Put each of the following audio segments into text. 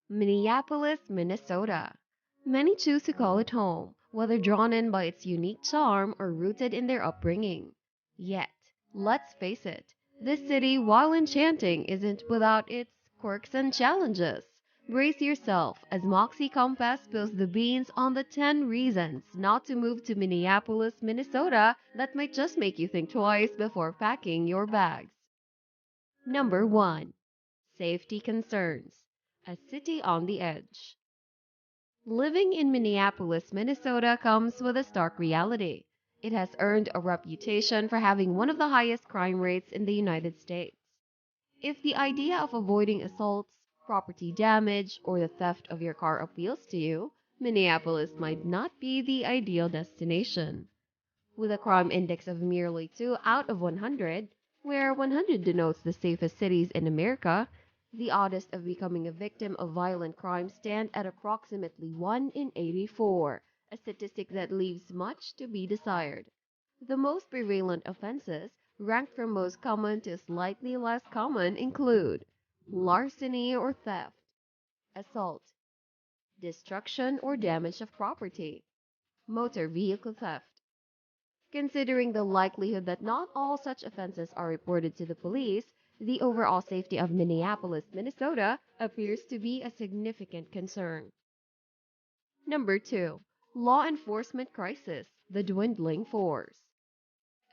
Minneapolis, Minnesota. Many choose to call it home, whether drawn in by its unique charm or rooted in their upbringing. Yet, let's face it, this city, while enchanting, isn't without its quirks and challenges. Brace yourself as Moxie Compass spills the beans on the 10 reasons not to move to Minneapolis, Minnesota that might just make you think twice before packing your bags. Number 1. Safety concerns. A city on the edge. Living in Minneapolis, Minnesota comes with a stark reality. It has earned a reputation for having one of the highest crime rates in the United States. If the idea of avoiding assaults, property damage, or the theft of your car appeals to you, Minneapolis might not be the ideal destination. With a crime index of merely 2 out of 100, where 100 denotes the safest cities in America, the odds of becoming a victim of violent crime stand at approximately 1 in 84, a statistic that leaves much to be desired. The most prevalent offenses, ranked from most common to slightly less common, include larceny or theft, assault, destruction or damage of property, motor vehicle theft. Considering the likelihood that not all such offenses are reported to the police, the overall safety of Minneapolis, Minnesota appears to be a significant concern. Number 2. Law enforcement crisis, the dwindling force.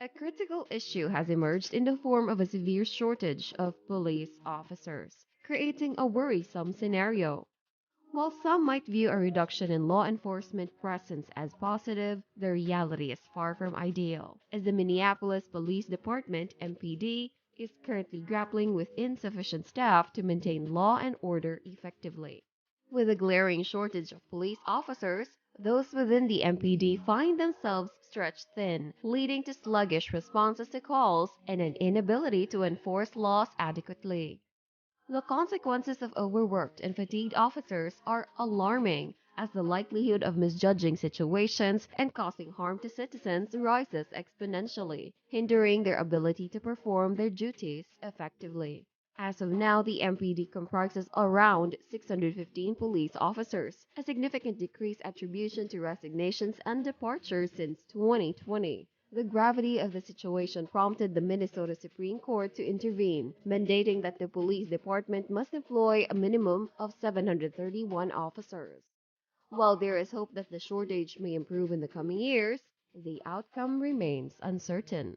A critical issue has emerged in the form of a severe shortage of police officers, creating a worrisome scenario. While some might view a reduction in law enforcement presence as positive, the reality is far from ideal, as the Minneapolis Police Department (MPD) is currently grappling with insufficient staff to maintain law and order effectively. With a glaring shortage of police officers, those within the MPD find themselves stretched thin, leading to sluggish responses to calls and an inability to enforce laws adequately. The consequences of overworked and fatigued officers are alarming, as the likelihood of misjudging situations and causing harm to citizens rises exponentially, hindering their ability to perform their duties effectively. As of now, the MPD comprises around 615 police officers, a significant decrease attribution to resignations and departures since 2020. The gravity of the situation prompted the Minnesota Supreme Court to intervene, mandating that the police department must employ a minimum of 731 officers. While there is hope that the shortage may improve in the coming years, the outcome remains uncertain.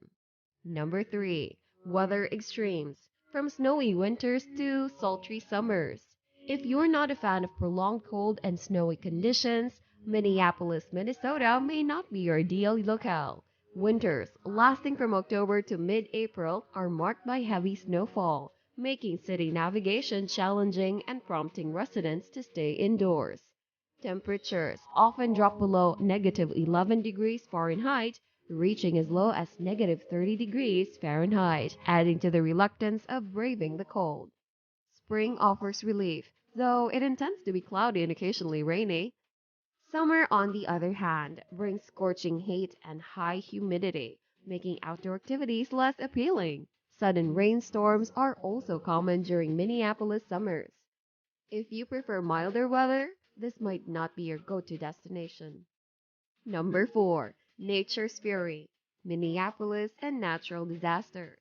Number 3. Weather extremes, from snowy winters to sultry summers. If you're not a fan of prolonged cold and snowy conditions, Minneapolis, Minnesota may not be your ideal locale. Winters, lasting from October to mid-April, are marked by heavy snowfall, making city navigation challenging and prompting residents to stay indoors. Temperatures often drop below negative 11 degrees Fahrenheit, reaching as low as negative 30 degrees Fahrenheit, adding to the reluctance of braving the cold. Spring offers relief, though it intends to be cloudy and occasionally rainy. Summer, on the other hand, brings scorching heat and high humidity, making outdoor activities less appealing. Sudden rainstorms are also common during Minneapolis summers. If you prefer milder weather, this might not be your go-to destination. Number 4. Nature's Fury, Minneapolis and Natural Disasters.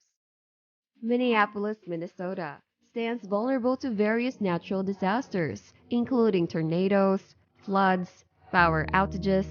Minneapolis, Minnesota stands vulnerable to various natural disasters, including tornadoes, floods, power outages,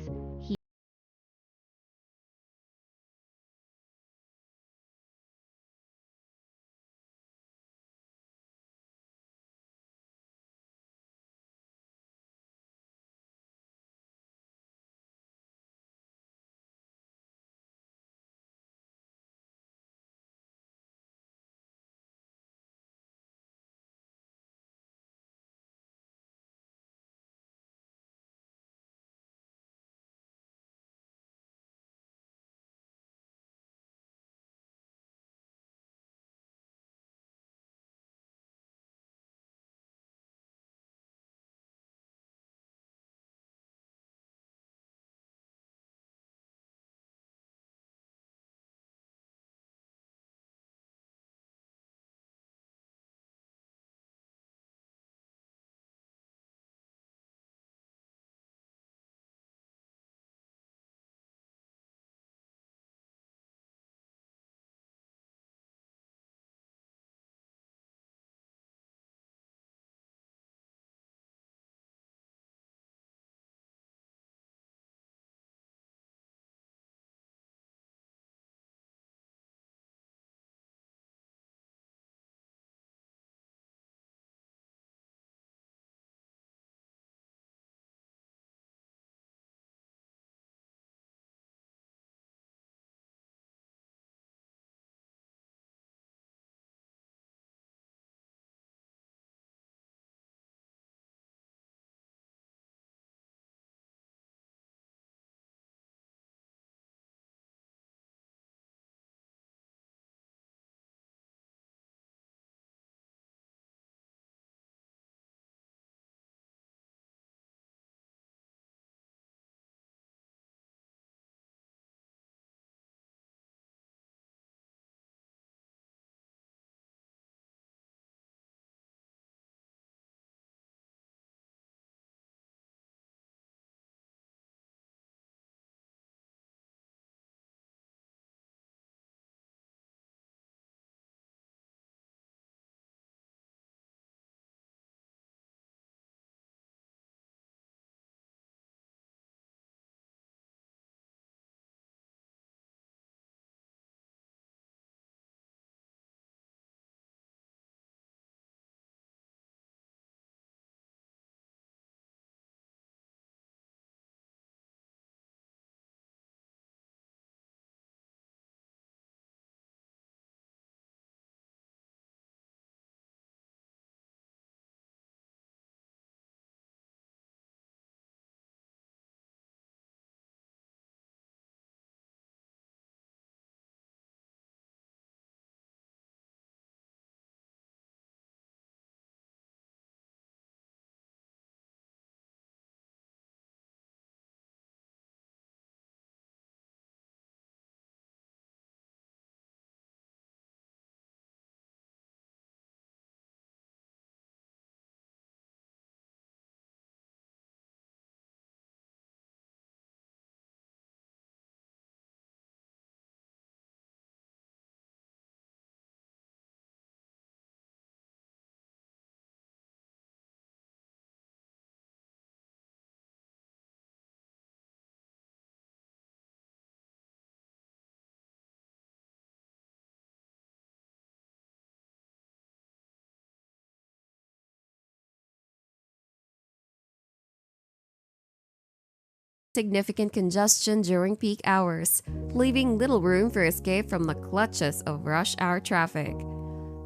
significant congestion during peak hours, leaving little room for escape from the clutches of rush hour traffic.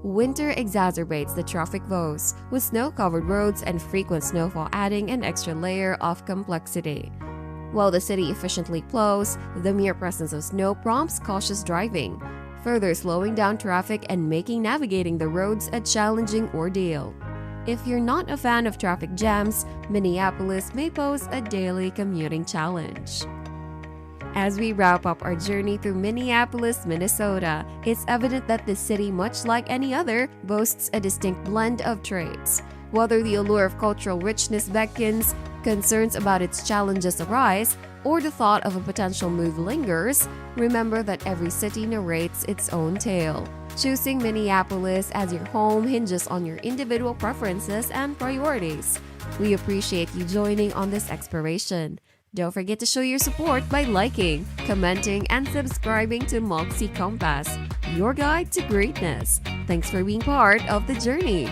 Winter exacerbates the traffic woes, with snow-covered roads and frequent snowfall adding an extra layer of complexity. While the city efficiently plows, the mere presence of snow prompts cautious driving, further slowing down traffic and making navigating the roads a challenging ordeal. If you're not a fan of traffic jams, Minneapolis may pose a daily commuting challenge. As we wrap up our journey through Minneapolis, Minnesota, it's evident that this city, much like any other, boasts a distinct blend of traits. Whether the allure of cultural richness beckons, concerns about its challenges arise, or the thought of a potential move lingers, remember that every city narrates its own tale. Choosing Minneapolis as your home hinges on your individual preferences and priorities. We appreciate you joining on this exploration. Don't forget to show your support by liking, commenting, and subscribing to Moxie Compass, your guide to greatness. Thanks for being part of the journey.